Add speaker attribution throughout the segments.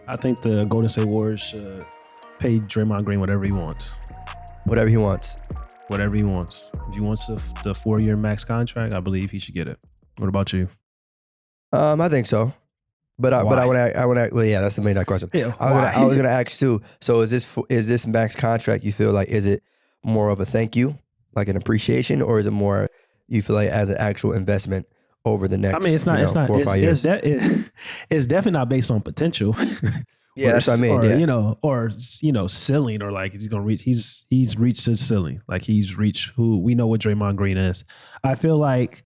Speaker 1: I think the Golden State Warriors should pay Draymond Green whatever he wants.
Speaker 2: Whatever he wants.
Speaker 1: Whatever he wants. If he wants the 4-year max contract, I believe he should get it. What about you?
Speaker 2: I think so. But I want to. Well, yeah, that's the main question.
Speaker 1: Yeah,
Speaker 2: I was gonna ask too. So is this max contract? You feel like, is it more of a thank you, like an appreciation, or is it more you feel like as an actual investment over the next?
Speaker 1: I mean, it's not.
Speaker 2: 4 or 5 years.
Speaker 1: It's definitely not based on potential.
Speaker 2: Yeah, that's what I mean.
Speaker 1: Or ceiling, or like he's gonna reach. He's reached his ceiling. Like he's reached who we know what Draymond Green is. I feel like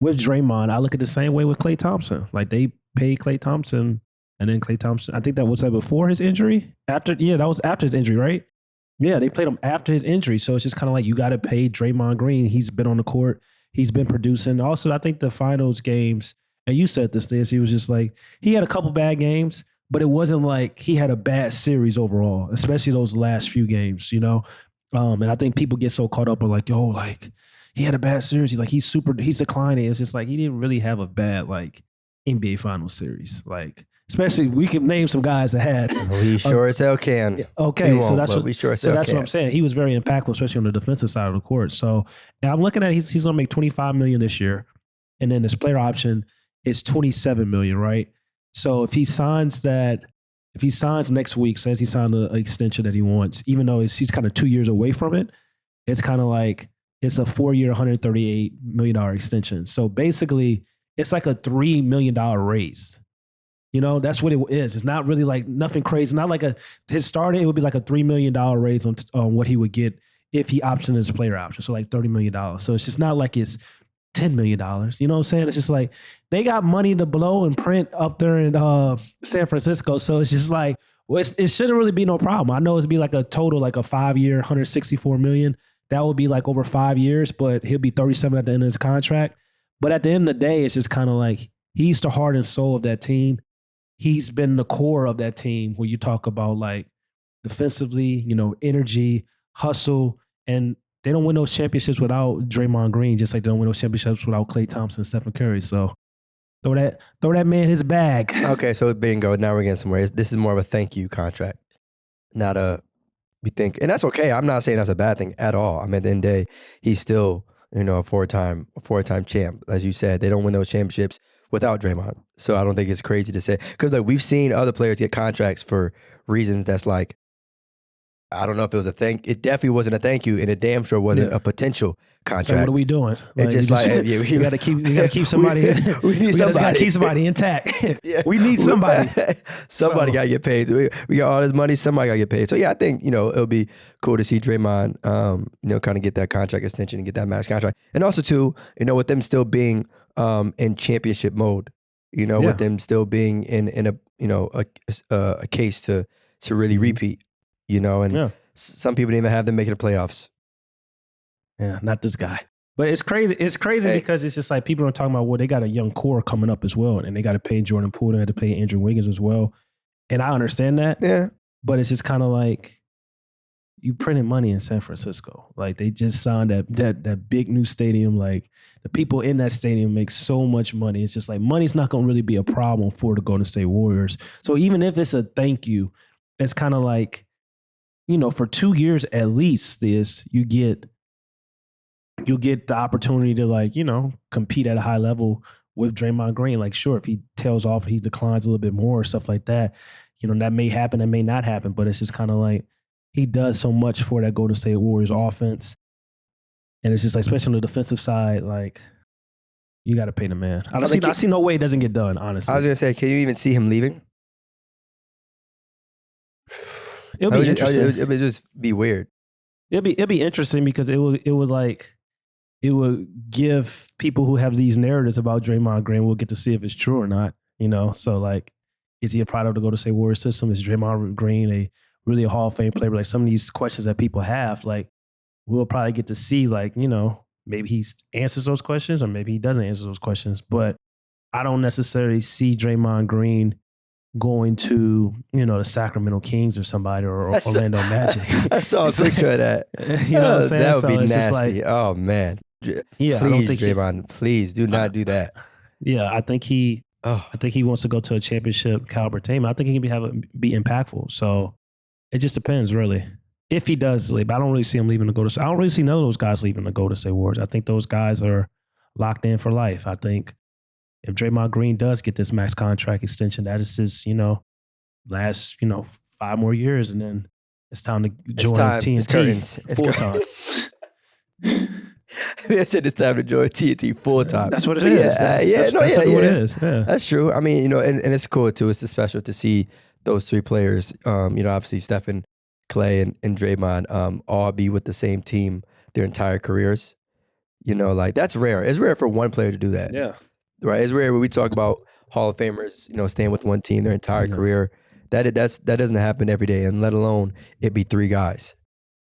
Speaker 1: with Draymond, I look at the same way with Klay Thompson. Like they paid Klay Thompson, and then Klay Thompson. I think that was before his injury. That was after his injury, right? Yeah, they played him after his injury. So it's just kind of like you got to pay Draymond Green. He's been on the court. He's been producing. Also, I think the finals games, and you said this, he was just like he had a couple bad games. But it wasn't like he had a bad series overall, especially those last few games, And I think people get so caught up on like, yo, like he had a bad series. He's declining. It's just like he didn't really have a bad like NBA Finals series. Like, especially we can name some guys that had.
Speaker 2: We sure as hell can.
Speaker 1: Yeah, okay,
Speaker 2: so that's
Speaker 1: what I'm saying. He was very impactful, especially on the defensive side of the court. So, and I'm looking at he's going to make $25 million this year, and then his player option is $27 million, right? So if he signs next week, says he signed an extension that he wants, even though he's kind of 2 years away from it, it's kind of like it's a 4-year, $138 million extension. So basically, it's like a $3 million raise. That's what it is. It's not really like nothing crazy. Not like his starting, it would be like a $3 million raise on what he would get if he opts in his player option. So like $30 million. So it's just not like it's $10 million. You know what I'm saying? It's just like they got money to blow and print up there in San Francisco. So it's just like, well, it shouldn't really be no problem. I know it'd be like a total, like a 5-year, $164 million. That would be like over 5 years, but he'll be 37 at the end of his contract. But at the end of the day, it's just kind of like he's the heart and soul of that team. He's been the core of that team where you talk about like defensively, energy, hustle, and they don't win those championships without Draymond Green, just like they don't win those championships without Klay Thompson and Steph Curry. So throw that man his bag.
Speaker 2: Okay, so bingo. Now we're getting somewhere. This is more of a thank you contract, not we think, and that's okay. I'm not saying that's a bad thing at all. I mean, at the end of the day, he's still a four-time champ. As you said, they don't win those championships without Draymond. So I don't think it's crazy to say, because like we've seen other players get contracts for reasons that's like, I don't know if it was a thank. It definitely wasn't a thank you, and it damn sure wasn't a potential contract. So
Speaker 1: what are we doing?
Speaker 2: It's just
Speaker 1: we got to keep somebody. we just got to keep somebody intact.
Speaker 2: Yeah.
Speaker 1: We need somebody.
Speaker 2: Somebody got to get paid. We got all this money. Somebody got to get paid. So yeah, I think it'll be cool to see Draymond, kind of get that contract extension and get that max contract, and also too, with them still being in championship mode, with them still being in a case to really repeat. Some people didn't even have them making the playoffs.
Speaker 1: Yeah, not this guy. But it's crazy. It's crazy because it's just like people are talking about, well, they got a young core coming up as well, and they got to pay Jordan Poole, they had to pay Andrew Wiggins as well. And I understand that.
Speaker 2: Yeah.
Speaker 1: But it's just kind of like you printed money in San Francisco. Like they just signed that big new stadium. Like the people in that stadium make so much money. It's just like money's not going to really be a problem for the Golden State Warriors. So even if it's a thank you, it's kind of like, for 2 years at least, you get the opportunity to compete at a high level with Draymond Green. Like, sure, if he tails off, he declines a little bit more, stuff like that. That may happen, that may not happen, but it's just kind of like he does so much for that Golden State Warriors offense. And it's just like, especially on the defensive side, like you got to pay the man. I see no way it doesn't get done, honestly.
Speaker 2: I was going to say, can you even see him leaving?
Speaker 1: It'll be interesting.
Speaker 2: It would just be weird.
Speaker 1: It'll be interesting because it would give people who have these narratives about Draymond Green, we'll get to see if it's true or not. So like, is he a product of the Golden State Warriors system? Is Draymond Green really a Hall of Fame player? Like some of these questions that people have, like we'll probably get to see, like maybe he answers those questions or maybe he doesn't answer those questions. But I don't necessarily see Draymond Green going to, the Sacramento Kings or somebody or Orlando Magic.
Speaker 2: I saw a picture of that.
Speaker 1: You know what I'm saying?
Speaker 2: That would be
Speaker 1: it's
Speaker 2: nasty.
Speaker 1: Like,
Speaker 2: oh, man.
Speaker 1: Yeah,
Speaker 2: please, Draymond, please do not do that.
Speaker 1: Yeah, I think he
Speaker 2: Oh,
Speaker 1: I think he wants to go to a championship caliber team. I think he can be impactful. So it just depends, really. If he does leave, I don't really see him leaving to go to. I don't really see none of those guys leaving to go to State Warriors. I think those guys are locked in for life. I think if Draymond Green does get this max contract extension, that is his, last, 5 more years, and then it's time to join TNT full time.
Speaker 2: I said it's time to join TNT full time.
Speaker 1: That's what it is. That's what it is. Yeah.
Speaker 2: That's true. I mean, and it's cool too. It's special to see those 3 players. Obviously Stephen, Clay, and Draymond all be with the same team their entire careers. Like that's rare. It's rare for one player to do that.
Speaker 1: Yeah.
Speaker 2: Right. It's rare when we talk about Hall of Famers, staying with one team their entire career. That doesn't happen every day, and let alone it be 3 guys.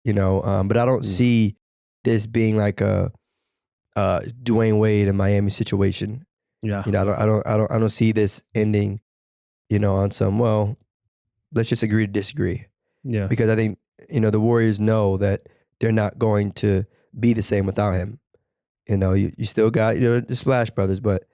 Speaker 2: But I don't see this being like a Dwayne Wade and Miami situation.
Speaker 1: Yeah.
Speaker 2: I don't see this ending, on some, well, let's just agree to disagree.
Speaker 1: Yeah.
Speaker 2: Because I think, the Warriors know that they're not going to be the same without him. You still got, the Splash Brothers, but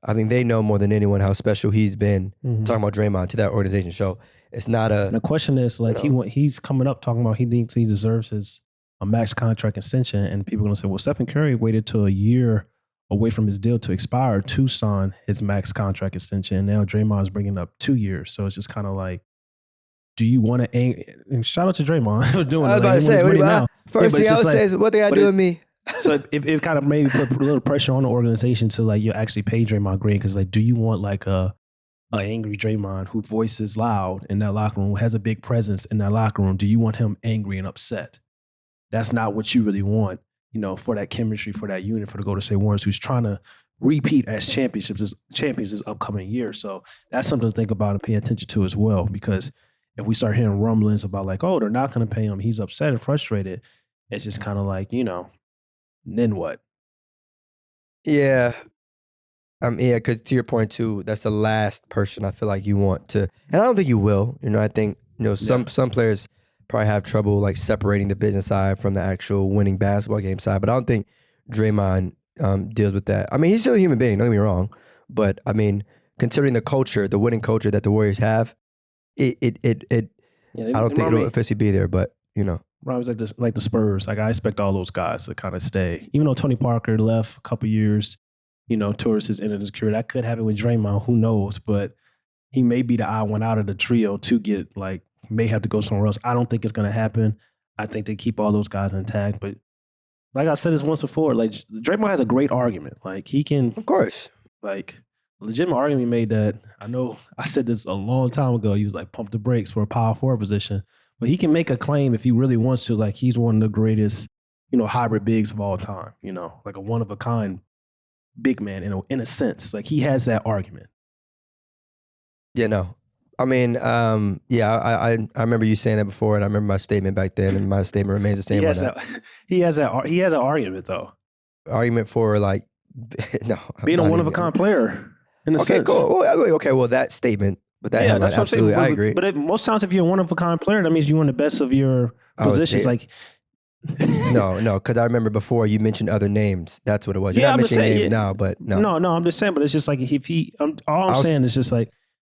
Speaker 2: I think they know more than anyone how special he's been. Talking about Draymond to that organization. So it's not a.
Speaker 1: And the question is, like, he's coming up talking about he thinks he deserves a max contract extension, and people are gonna say, well, Stephen Curry waited till a year away from his deal to expire to sign his max contract extension, and now Draymond's bringing up 2 years. So it's just kind of like, do you want to? And shout out to Draymond for doing it.
Speaker 2: I was about to say, first thing I would say is, what they got to do with me?
Speaker 1: So it kind of maybe put a little pressure on the organization to like, you actually pay Draymond Green, because like, do you want like a angry Draymond who voices loud in that locker room, who has a big presence in that locker room? Do you want him angry and upset? That's not what you really want, for that chemistry, for that unit, for the Golden State Warriors, who's trying to repeat as champions this upcoming year. So that's something to think about and pay attention to as well, because if we start hearing rumblings about like, oh, they're not going to pay him, he's upset and frustrated, it's just kind of like, then what?
Speaker 2: Yeah. Because to your point too, that's the last person I feel like you want to, and I don't think you will. I think some players probably have trouble like separating the business side from the actual winning basketball game side, but I don't think Draymond deals with that. I mean, he's still a human being, don't get me wrong, but I mean, considering the culture, the winning culture that the Warriors have, I don't think it'll officially be there, but
Speaker 1: Rob was like the Spurs. Like, I expect all those guys to kind of stay. Even though Tony Parker left a couple years, towards his end of his career, that could happen with Draymond. Who knows? But he may be the odd one out of the trio to get like, may have to go somewhere else. I don't think it's going to happen. I think they keep all those guys intact. But like I said this once before, like Draymond has a great argument. Like he can,
Speaker 2: of course,
Speaker 1: like a legitimate argument made that. I know I said this a long time ago. He was like, pump the brakes for a power forward position. But he can make a claim if he really wants to, like he's one of the greatest, hybrid bigs of all time, like a one-of-a-kind big man in a sense. Like he has that argument.
Speaker 2: Yeah, no. I mean, I remember you saying that before, and I remember my statement back then, and my statement remains the same.
Speaker 1: He has an argument, though.
Speaker 2: Argument for like, no.
Speaker 1: Being a one-of-a-kind player, in a sense.
Speaker 2: Cool. Okay, well, that statement. But that headline, that's absolutely, I agree.
Speaker 1: But most times, if you're a one-of-a-kind player, that means you're in the best of your positions. Like,
Speaker 2: no, because I remember before you mentioned other names. That's what it was. You're not mentioning names now, but no.
Speaker 1: No, I'm just saying. But it's just like if all I'm saying is just like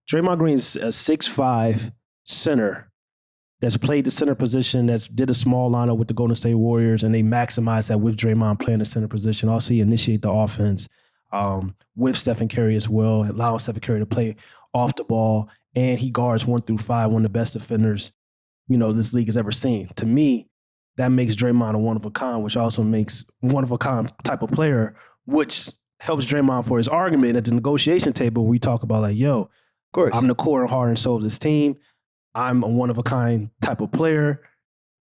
Speaker 1: Draymond Green's a 6'5" center that's played the center position, that's did a small lineup with the Golden State Warriors, and they maximize that with Draymond playing the center position. Also, he initiate the offense with Stephen Curry as well, allowing Stephen Curry to play off the ball, and he guards 1 through 5, one of the best defenders, this league has ever seen. To me, that makes Draymond a one-of-a-kind, which also makes one-of-a-kind type of player, which helps Draymond for his argument at the negotiation table. We talk about like, yo,
Speaker 2: of course,
Speaker 1: I'm the core and heart and soul of this team. I'm a one-of-a-kind type of player.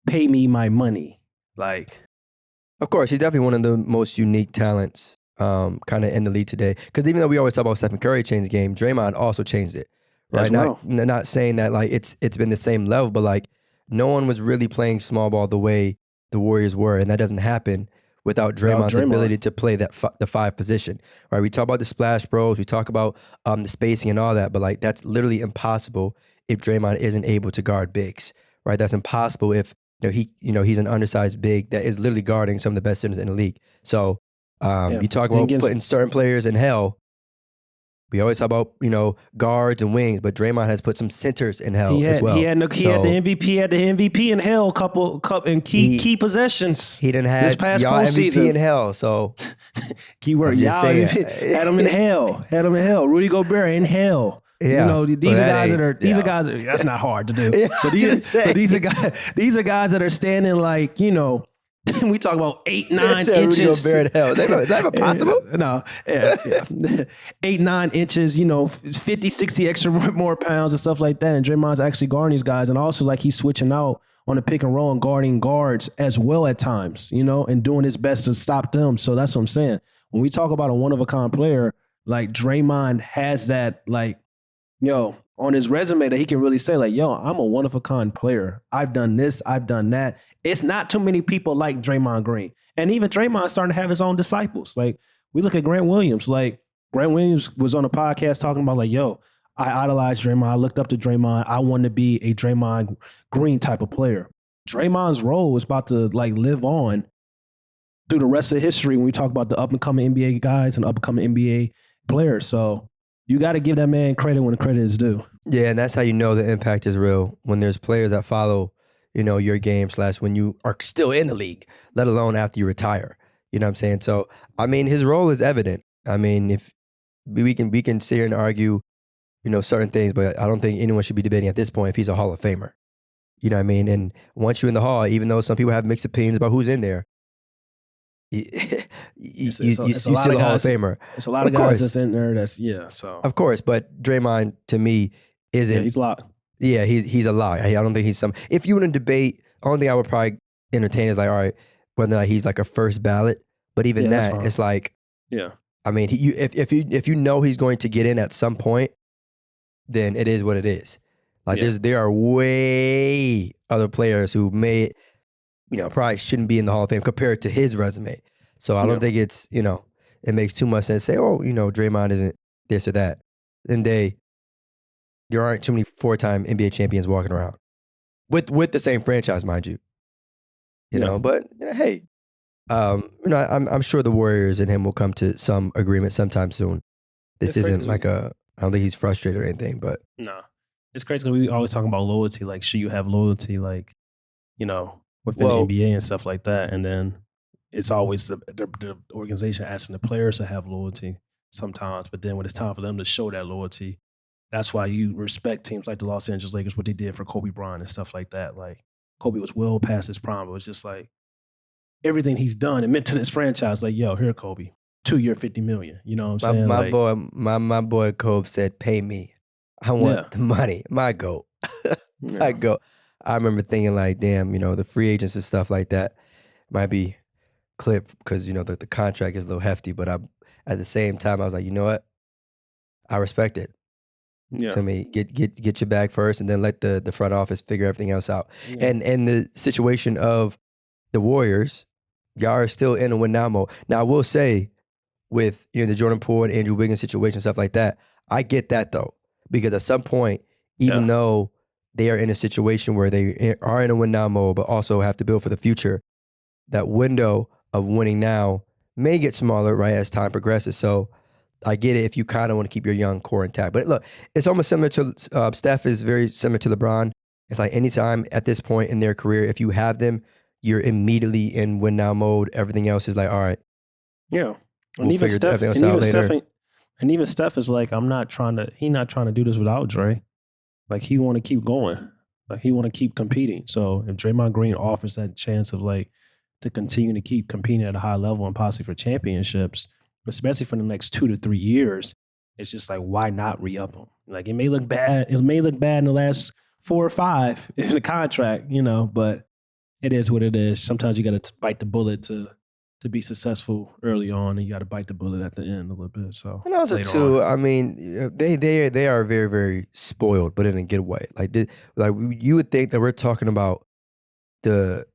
Speaker 1: Pay me my money. Like,
Speaker 2: of course, he's definitely one of the most unique talents kind of in the league today. Because even though we always talk about Stephen Curry changed the game, Draymond also changed it. Right? Not saying that like it's been the same level, but like no one was really playing small ball the way the Warriors were, and that doesn't happen without Draymond's ability to play that the 5 position. Right? We talk about the Splash Bros, we talk about the spacing and all that, but like that's literally impossible if Draymond isn't able to guard bigs. Right? That's impossible if he's an undersized big that is literally guarding some of the best centers in the league. So you talk about putting certain players in hell. We always talk about, guards and wings, but Draymond has put some centers in hell as well.
Speaker 1: He had the MVP in hell couple in key possessions.
Speaker 2: He didn't have
Speaker 1: this past
Speaker 2: y'all MVP
Speaker 1: postseason
Speaker 2: in hell. So
Speaker 1: keyword, y'all MVP, had him in hell. Had him in hell. Rudy Gobert in hell.
Speaker 2: Yeah,
Speaker 1: these are guys that's not hard to do.
Speaker 2: Yeah,
Speaker 1: but these are guys that are standing like, we talk about 8-9 inches.
Speaker 2: Rudy Gobert in hell. Is that even possible?
Speaker 1: No. Yeah. 8-9 inches, 50, 60 extra more pounds and stuff like that. And Draymond's actually guarding these guys. And also like he's switching out on the pick and roll and guarding guards as well at times, and doing his best to stop them. So that's what I'm saying. When we talk about a one-of-a-kind player, like Draymond has that, like, on his resume that he can really say, like, I'm a one-of-a-kind player. I've done this. I've done that. It's not too many people like Draymond Green. And even Draymond's starting to have his own disciples. Like, we look at Grant Williams. Like, Grant Williams was on a podcast talking about, like, I idolized Draymond. I looked up to Draymond. I wanted to be a Draymond Green type of player. Draymond's role is about to, like, live on through the rest of history when we talk about the up-and-coming NBA guys and up-and-coming NBA players. So you got to give that man credit when the credit is due.
Speaker 2: Yeah, and that's how you know the impact is real. When there's players that follow, your game / when you are still in the league, let alone after you retire. You know what I'm saying? So, I mean, his role is evident. I mean, if we can sit here and argue, certain things, but I don't think anyone should be debating at this point if he's a Hall of Famer. You know what I mean? And once you're in the Hall, even though some people have mixed opinions about who's in there, you still a Hall of Famer.
Speaker 1: It's a lot of guys that's in there. So
Speaker 2: of course, but Draymond to me isn't.
Speaker 1: Yeah, he's locked.
Speaker 2: Yeah, he's a lock. I don't think he's some. If you want to debate, only thing I would probably entertain is like, all right, whether he's like a first ballot. But even that, it's like, I mean, if you know he's going to get in at some point, then it is what it is. Like there are way other players who may, probably shouldn't be in the Hall of Fame compared to his resume. So I don't think it's, it makes too much sense to say, Draymond isn't this or that. And there aren't too many 4-time NBA champions walking around with the same franchise, mind you. But hey, I'm sure the Warriors and him will come to some agreement sometime soon. This isn't like I don't think he's frustrated or anything, but
Speaker 1: no, it's crazy because we always talk about loyalty. Like, should you have loyalty? Like, within the NBA and stuff like that, and then it's always the organization asking the players to have loyalty sometimes. But then when it's time for them to show that loyalty, that's why you respect teams like the Los Angeles Lakers, what they did for Kobe Bryant and stuff like that. Like, Kobe was well past his prime, but it was just like everything he's done and meant to this franchise. Like, here, Kobe, 2-year, $50 million. You know what I'm saying?
Speaker 2: My boy Kobe said, "Pay me. I want the money. My goat. My goat." I remember thinking like, damn, the free agents and stuff like that might be clipped because the contract is a little hefty. But at the same time, I was like, you know what? I respect it.
Speaker 1: Yeah.
Speaker 2: To me, get your bag first, and then let the front office figure everything else out. Yeah. And the situation of the Warriors, y'all are still in a win now mode. Now, I will say, with the Jordan Poole and Andrew Wiggins situation, stuff like that, I get that though, because at some point, even though they are in a situation where they are in a win now mode, but also have to build for the future, that window of winning now may get smaller, right, as time progresses. So I get it if you kind of want to keep your young core intact. But look, it's almost similar to Steph is very similar to LeBron. It's like anytime at this point in their career, if you have them, you're immediately in win now mode. Everything else is like, all right.
Speaker 1: Yeah. And even Steph is like, he's not trying to do this without Dre. Like, he want to keep going. Like, he want to keep competing. So if Draymond Green offers that chance of like to continue to keep competing at a high level and possibly for championships, especially for the next 2 to 3 years, it's just like, why not re-up him? Like, it may look bad. It may look bad in the last 4 or 5 in the contract, but it is what it is. Sometimes you got to bite the bullet to be successful early on, and you got to bite the bullet at the end a little bit. So,
Speaker 2: and also too, I mean, they are very, very spoiled, but in a good way. Like you would think that we're talking about the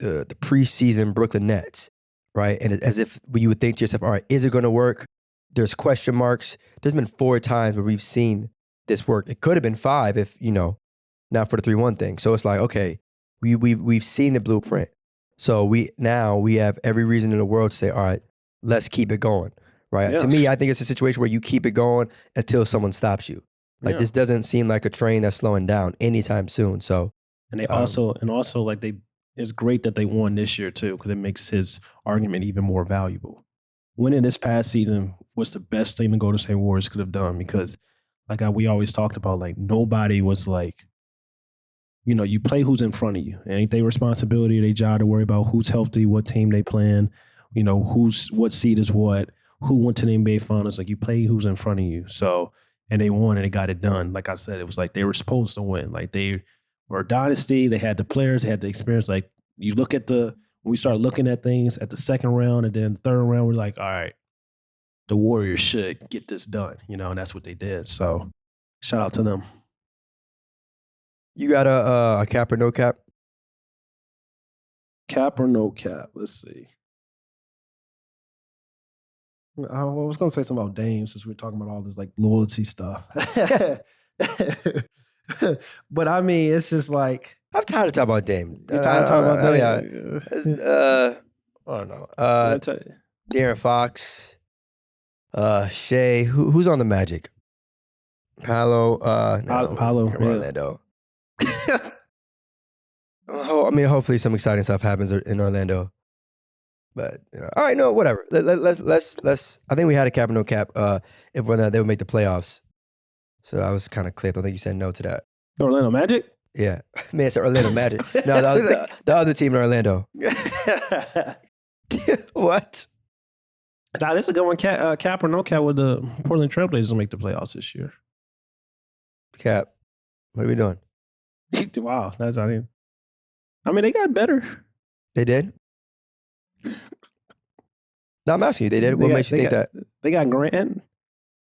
Speaker 2: preseason Brooklyn Nets, right? And as if you would think to yourself, all right, is it going to work? There's question marks. There's been 4 times where we've seen this work. It could have been 5 if not for the 3-1 thing. So it's like, okay, we've seen the blueprint. So we have every reason in the world to say, all right, let's keep it going, right?
Speaker 1: Yeah.
Speaker 2: To me, I think it's a situation where you keep it going until someone stops you. Like,
Speaker 1: Yeah.
Speaker 2: this doesn't seem like a train that's slowing down anytime soon. So,
Speaker 1: And they also like it's great that they won this year too, because it makes his argument even more valuable. Winning this past season was the best thing the Golden State Warriors could have done, because we always talked about, like, nobody was like, you play who's in front of you. It ain't their responsibility, their job to worry about who's healthy, what team they playing, what seed is what, who went to the NBA Finals. Like, you play who's in front of you. So, and they won and they got it done. Like I said, it was like they were supposed to win. Like, they were a dynasty. They had the players, they had the experience. Like, you look at when we start looking at things at the second round and then the third round, we're like, all right, the Warriors should get this done, and that's what they did. So, shout out to them.
Speaker 2: you got a cap or no cap?
Speaker 1: Cap or no cap? Let's see. I was going to say something about Dame, since we were talking about all this, like, loyalty stuff. But I mean, it's just like,
Speaker 2: I'm tired of talking about Dame.
Speaker 1: you tired of talking about Dame?
Speaker 2: I don't know.
Speaker 1: I'll tell you.
Speaker 2: De'Aaron Fox, Shea. Who's on the Magic? Paolo. No,
Speaker 1: Paolo,
Speaker 2: come on, Orlando. I mean, hopefully some exciting stuff happens in Orlando. But all right, no, whatever. Let's. I think we had a cap or no cap. If whether they would make the playoffs. So that was kind of clipped. I think you said no to that.
Speaker 1: Orlando Magic?
Speaker 2: Yeah, man, it's Orlando Magic. No, the other team in Orlando. What?
Speaker 1: Nah, this is a good one. Cap or no cap with the Portland Trailblazers will make the playoffs this year.
Speaker 2: Cap. What are we doing?
Speaker 1: Wow, that's I mean, they got better.
Speaker 2: They did? No, I'm asking you. They did? What makes you think that?
Speaker 1: They got Grant.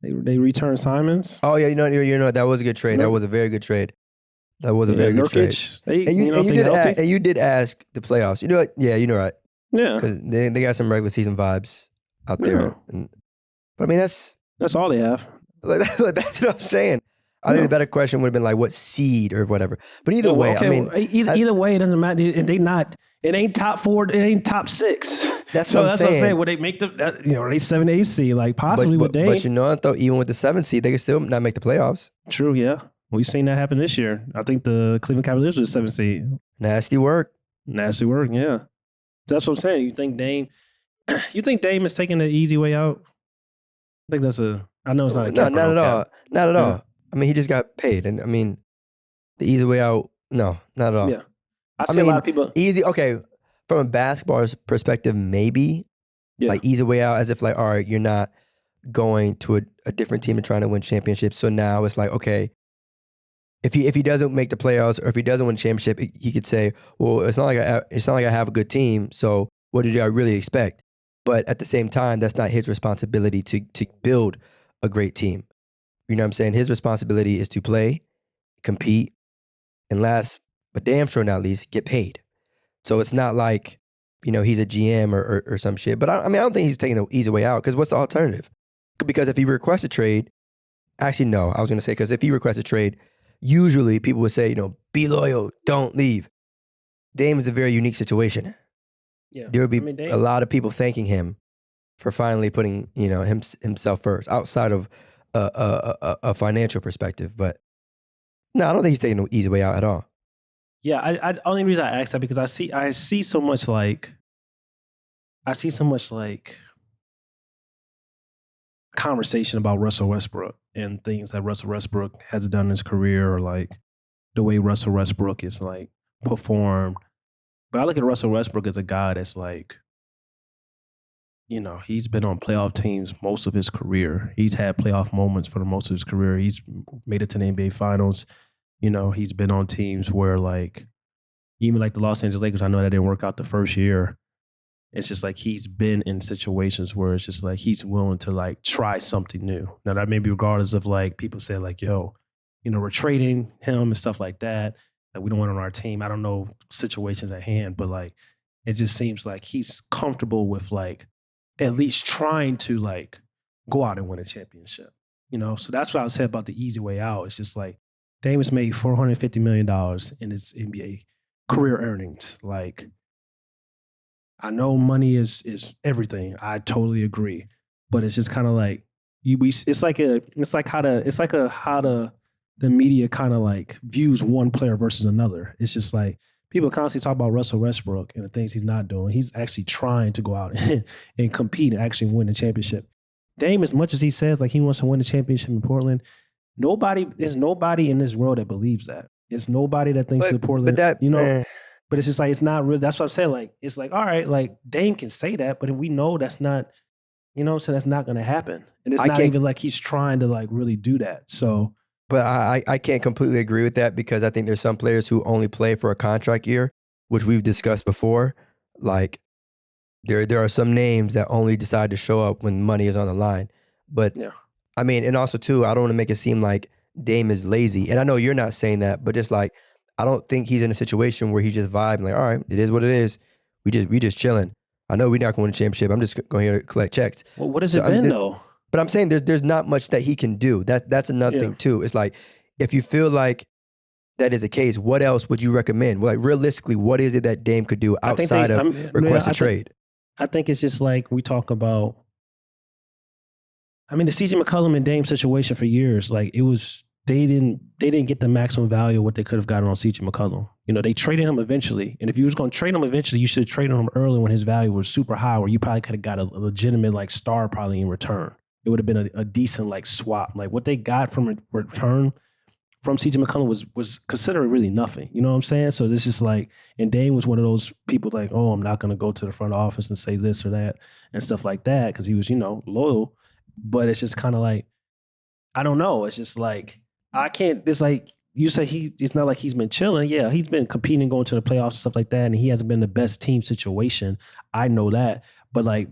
Speaker 1: They returned Simons.
Speaker 2: Oh, yeah, you know, that was a good trade. That was a very good trade. That was a very good trade. And you did ask the playoffs. You know what? Yeah, you know right.
Speaker 1: Yeah.
Speaker 2: Because they got some regular season vibes out there. But I mean, that's
Speaker 1: all they have.
Speaker 2: That's what I'm saying. I think the better question would have been like, what seed or whatever. But either way, I mean,
Speaker 1: either way, it doesn't matter. It ain't top 4. It ain't top 6.
Speaker 2: That's what I'm saying.
Speaker 1: Would they make they 7-8 seed, like possibly with Dame.
Speaker 2: But you know what though? Even with the 7th seed, they can still not make the playoffs.
Speaker 1: True, yeah. We've seen that happen this year. I think the Cleveland Cavaliers was 7th seed.
Speaker 2: Nasty work,
Speaker 1: yeah. That's what I'm saying. You think Dame is taking the easy way out? I think I know it's not a cap.
Speaker 2: Not at all. Not at all. I mean, he just got paid. And I mean, the easy way out, no, not at all.
Speaker 1: Yeah. I see a lot of people.
Speaker 2: Easy, okay. From a basketball perspective, maybe. Yeah. Like, easy way out, as if like, all right, you're not going to a different team and trying to win championships. So now it's like, okay, if he doesn't make the playoffs or if he doesn't win a championship, he could say, well, it's not like I have a good team. So what did I really expect? But at the same time, that's not his responsibility to build a great team. You know what I'm saying? His responsibility is to play, compete, and last, but damn sure not least, get paid. So it's not like, he's a GM or some shit. But I don't think he's taking the easy way out, because what's the alternative? Because if he requests a trade, actually, no, I was going to say, because if he requests a trade, usually people would say, be loyal, don't leave. Dame is a very unique situation. Yeah. There would be a lot of people thanking him for finally putting, himself first outside of a financial perspective. But no, I don't think he's taking the easy way out at all.
Speaker 1: Yeah, I only reason I ask that because I see so much like conversation about Russell Westbrook and things that Russell Westbrook has done in his career, or like the way Russell Westbrook is like performed. But I look at Russell Westbrook as a guy that's like, he's been on playoff teams most of his career. He's had playoff moments for the most of his career. He's made it to the NBA Finals. He's been on teams where, like, even like the Los Angeles Lakers, I know that didn't work out the first year. It's just like he's been in situations where it's just like he's willing to like try something new. Now that may be regardless of like people say like, yo, we're trading him and stuff like that. Like, we don't want him on our team. I don't know situations at hand, but like it just seems like he's comfortable with like at least trying to like go out and win a championship. So that's what I would say about the easy way out. It's just like Dame has made $450 million in his NBA career earnings. Like, I know money is everything. I totally agree. but it's just kind of like it's like how the media kind of like views one player versus another. It's just like people constantly talk about Russell Westbrook and the things he's not doing. He's actually trying to go out and compete and actually win the championship. Dame, as much as he says like he wants to win the championship in Portland, there's nobody in this world that believes that. It's nobody that thinks that Portland, but it's just like, it's not real. That's what I'm saying. Like, it's like, all right, like Dame can say that, but we know that's not, so that's not going to happen. And it's not even like he's trying to like really do that. So,
Speaker 2: but I can't completely agree with that, because I think there's some players who only play for a contract year, which we've discussed before. Like there are some names that only decide to show up when money is on the line. But
Speaker 1: yeah.
Speaker 2: I mean, and also too, I don't want to make it seem like Dame is lazy. And I know you're not saying that, but just like, I don't think he's in a situation where he's just vibing like, all right, it is what it is. We just chilling. I know we're not going to win a championship. I'm just going here to collect checks.
Speaker 1: Well, what has it been though?
Speaker 2: But I'm saying there's not much that he can do. That's another thing too. It's like, if you feel like that is the case, what else would you recommend? Like realistically, what is it that Dame could do outside of request a trade?
Speaker 1: I think it's just like we talk about. I mean, the CJ McCollum and Dame situation for years, like it was, they didn't get the maximum value of what they could have gotten on CJ McCollum. They traded him eventually. And if you was going to trade him eventually, you should have traded him early when his value was super high, where you probably could have got a legitimate like star probably in return. It would have been a decent like swap. Like what they got from return from CJ McCollum was considered really nothing. You know what I'm saying? So this is like, and Dame was one of those people like, oh, I'm not going to go to the front office and say this or that and stuff like that, because he was, loyal. But it's just kind of like, I don't know. It's just like, I can't, it's like, you say it's not like he's been chilling. Yeah, he's been competing, going to the playoffs and stuff like that, and he hasn't been the best team situation. I know that. But like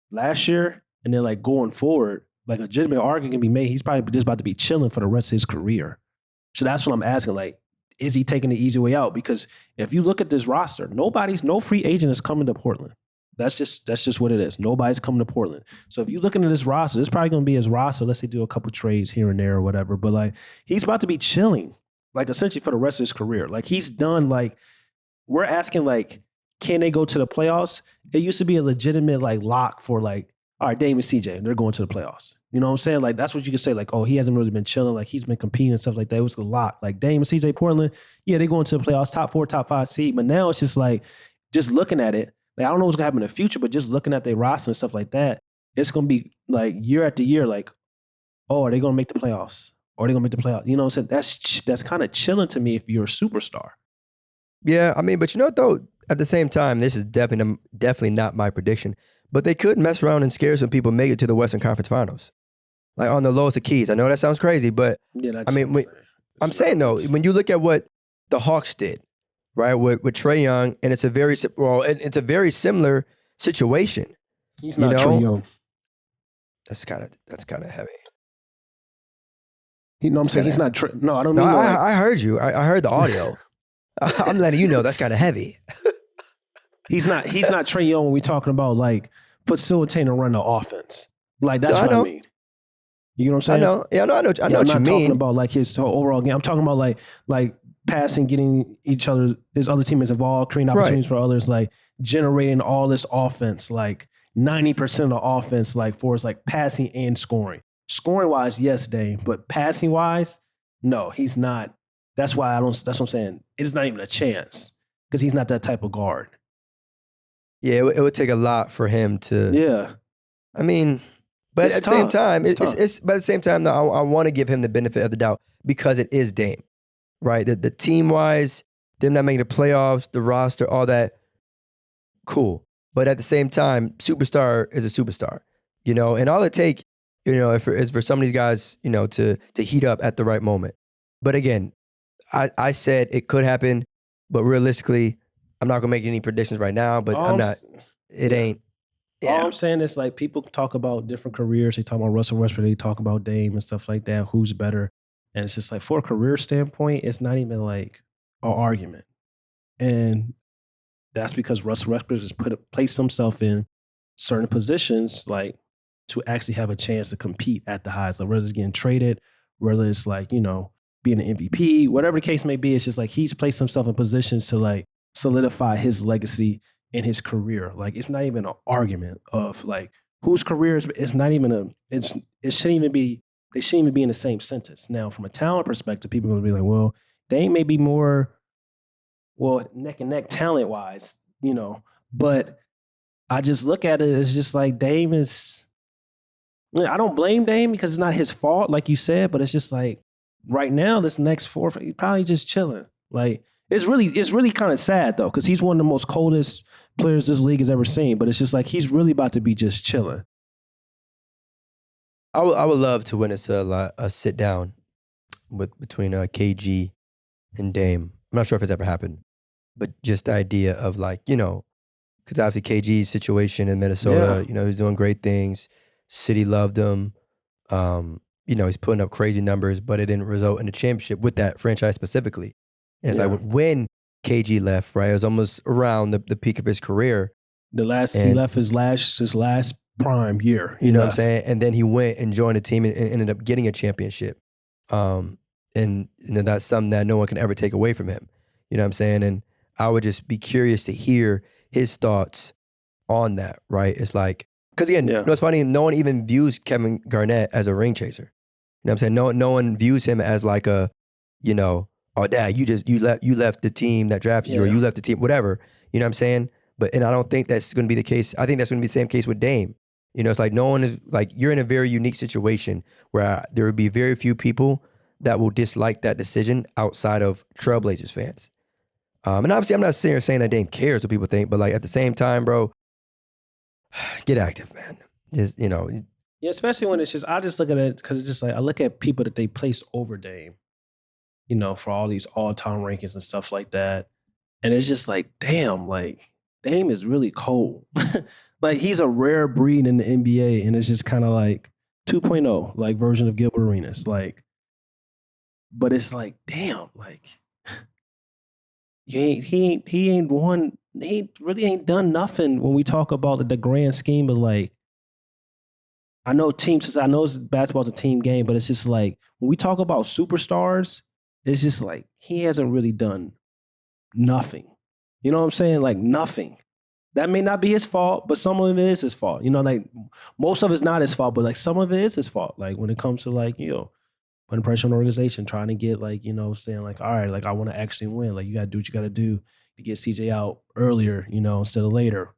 Speaker 1: last year and then like going forward, like a legitimate argument can be made. He's probably just about to be chilling for the rest of his career. So that's what I'm asking. Like, is he taking the easy way out? Because if you look at this roster, no free agent is coming to Portland. That's just what it is. Nobody's coming to Portland. So if you look into this roster, it's probably going to be his roster. Let's say do a couple trades here and there or whatever. But like, he's about to be chilling, like essentially for the rest of his career. Like he's done. Like we're asking, like, can they go to the playoffs? It used to be a legitimate like lock for like, all right, Dame and CJ, they're going to the playoffs. You know what I'm saying? Like that's what you could say. Like, oh, he hasn't really been chilling. Like he's been competing and stuff like that. It was a lock. Like Dame and CJ, Portland, yeah, they going to the playoffs, top 4, top 5 seed. But now it's just like, just looking at it. Like, I don't know what's gonna happen in the future, but just looking at their roster and stuff like that, it's gonna be like year after year, like, oh, are they gonna make the playoffs? Or are they gonna make the playoffs? You know what I'm saying? That's kind of chilling to me if you're a superstar.
Speaker 2: Yeah, I mean, but you know what though? At the same time, this is definitely not my prediction, but they could mess around and scare some people, make it to the Western Conference Finals, like on the lowest of keys. I know that sounds crazy, but
Speaker 1: yeah,
Speaker 2: I mean, I'm saying though, when you look at what the Hawks did, right, with Trae Young, and it's a very similar situation.
Speaker 1: He's not Trae Young.
Speaker 2: That's kind of heavy.
Speaker 1: I'm saying he's not. No, I don't mean.
Speaker 2: I heard you. I heard the audio. I'm letting you know that's kind of heavy.
Speaker 1: He's not Trae Young when we talking about like facilitating and run the offense. Like that's what I mean. You know what I'm saying?
Speaker 2: I know. Yeah, I know what you mean.
Speaker 1: I'm not talking about like his overall game. I'm talking about like passing, getting his other teammates involved, creating opportunities for others, like generating all this offense, like 90% of the offense, like for us, like passing and scoring. Scoring wise, yes, Dame, but passing wise, no, he's not. That's why that's what I'm saying. It's not even a chance because he's not that type of guard.
Speaker 2: Yeah, it would take a lot for him to.
Speaker 1: Yeah.
Speaker 2: I mean, but at the same time, but at the same time, though, I want to give him the benefit of the doubt because it is Dame. Right, the team-wise, them not making the playoffs, the roster, all that, cool. But at the same time, superstar is a superstar, and all it take, is for some of these guys, to heat up at the right moment. But again, I said it could happen, but realistically, I'm not gonna make any predictions right now. But I'm not. It ain't. Yeah.
Speaker 1: All I'm saying is like people talk about different careers. They talk about Russell Westbrook. They talk about Dame and stuff like that. Who's better? And it's just like, for a career standpoint, it's not even like an argument. And that's because Russell Westbrook has placed himself in certain positions, like to actually have a chance to compete at the highest level, whether it's getting traded, whether it's like, being an MVP, whatever the case may be. It's just like he's placed himself in positions to like solidify his legacy in his career. Like it's not even an argument of like whose career is not even it shouldn't even be, they shouldn't even be in the same sentence. Now, from a talent perspective, people are going to be like, well, Dame may be more, neck and neck talent wise, but I just look at it as just like Dame is, I don't blame Dame because it's not his fault, like you said, but it's just like right now, this next 4, he's probably just chilling. Like, it's really kind of sad though, because he's one of the most coldest players this league has ever seen, but it's just like he's really about to be just chilling.
Speaker 2: I would love to witness a sit down between KG and Dame. I'm not sure if it's ever happened, but just the idea of like, because obviously KG's situation in Minnesota, he's doing great things. City loved him. He's putting up crazy numbers, but it didn't result in a championship with that franchise specifically. And it's like when KG left, right? It was almost around the peak of his career.
Speaker 1: He left his last prime year.
Speaker 2: You know what I'm saying? And then he went and joined a team and ended up getting a championship. And that's something that no one can ever take away from him. You know what I'm saying? And I would just be curious to hear his thoughts on that, right? It's like, because again, it's funny, no one even views Kevin Garnett as a ring chaser. You know what I'm saying? No one views him as like a, oh, Dad, you left the team that drafted you, or you left the team, whatever. You know what I'm saying? And I don't think that's going to be the case. I think that's going to be the same case with Dame. It's like no one is like, you're in a very unique situation where there would be very few people that will dislike that decision outside of Trailblazers fans. And obviously, I'm not sitting here saying that Dame cares what people think, but like at the same time, bro, get active, man. Just
Speaker 1: Yeah, especially when it's just, I just look at it because it's just like I look at people that they place over Dame, for all these all-time rankings and stuff like that. And it's just like, damn, like Dame is really cold. Like he's a rare breed in the NBA, and it's just kind of like 2.0, like version of Gilbert Arenas. Like, but it's like, damn, like he really ain't done nothing when we talk about the grand scheme of like, I know basketball's a team game, but it's just like when we talk about superstars, it's just like he hasn't really done nothing. You know what I'm saying? Like nothing. That may not be his fault, but some of it is his fault. Like most of it's not his fault, but like some of it is his fault. Like when it comes to like, putting pressure on the organization, trying to get like, saying like, all right, like I want to actually win. Like you got to do what you got to do to get CJ out earlier, instead of later.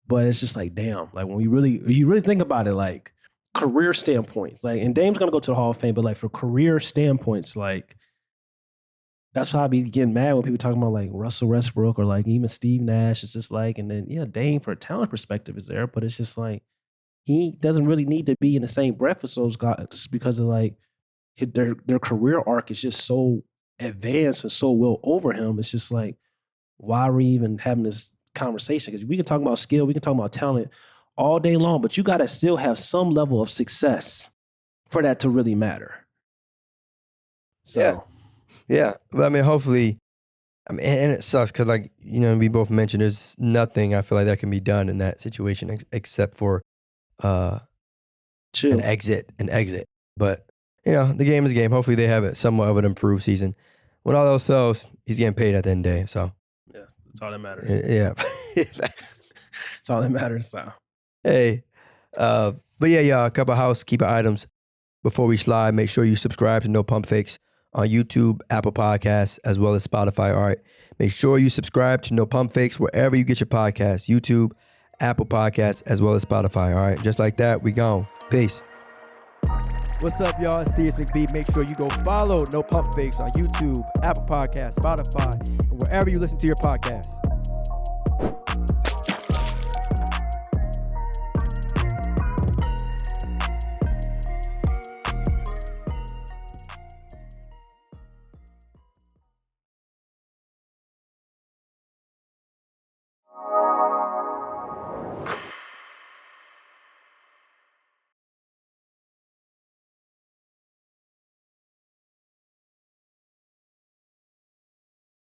Speaker 1: But it's just like, damn, like when you really think about it, like career standpoints, like, and Dame's going to go to the Hall of Fame, but like for career standpoints, like that's why I be getting mad when people talking about like Russell Westbrook or like even Steve Nash. It's just like, and then, Dame for a talent perspective is there, but it's just like, he doesn't really need to be in the same breath as those guys just because of like their career arc is just so advanced and so well over him. It's just like, why are we even having this conversation? Because we can talk about skill, we can talk about talent all day long, but you got to still have some level of success for that to really matter. So,
Speaker 2: yeah. But I mean, hopefully, and it sucks because like, we both mentioned there's nothing I feel like that can be done in that situation except for an exit. But, the game is a game. Hopefully they have it somewhat of an improved season. When all else fails, he's getting paid at the end of the day. So,
Speaker 1: yeah, that's all that matters.
Speaker 2: Yeah.
Speaker 1: That's all that matters. So,
Speaker 2: hey, but yeah, y'all, a couple of housekeeping items before we slide. Make sure you subscribe to No Pump Fakes on YouTube, Apple Podcasts, as well as Spotify. All right. Make sure you subscribe to No Pump Fakes wherever you get your podcasts, YouTube, Apple Podcasts, as well as Spotify. All right. Just like that, we gone. Peace. What's up, y'all? It's Theus McBee. Make sure you go follow No Pump Fakes on YouTube, Apple Podcasts, Spotify, and wherever you listen to your podcasts.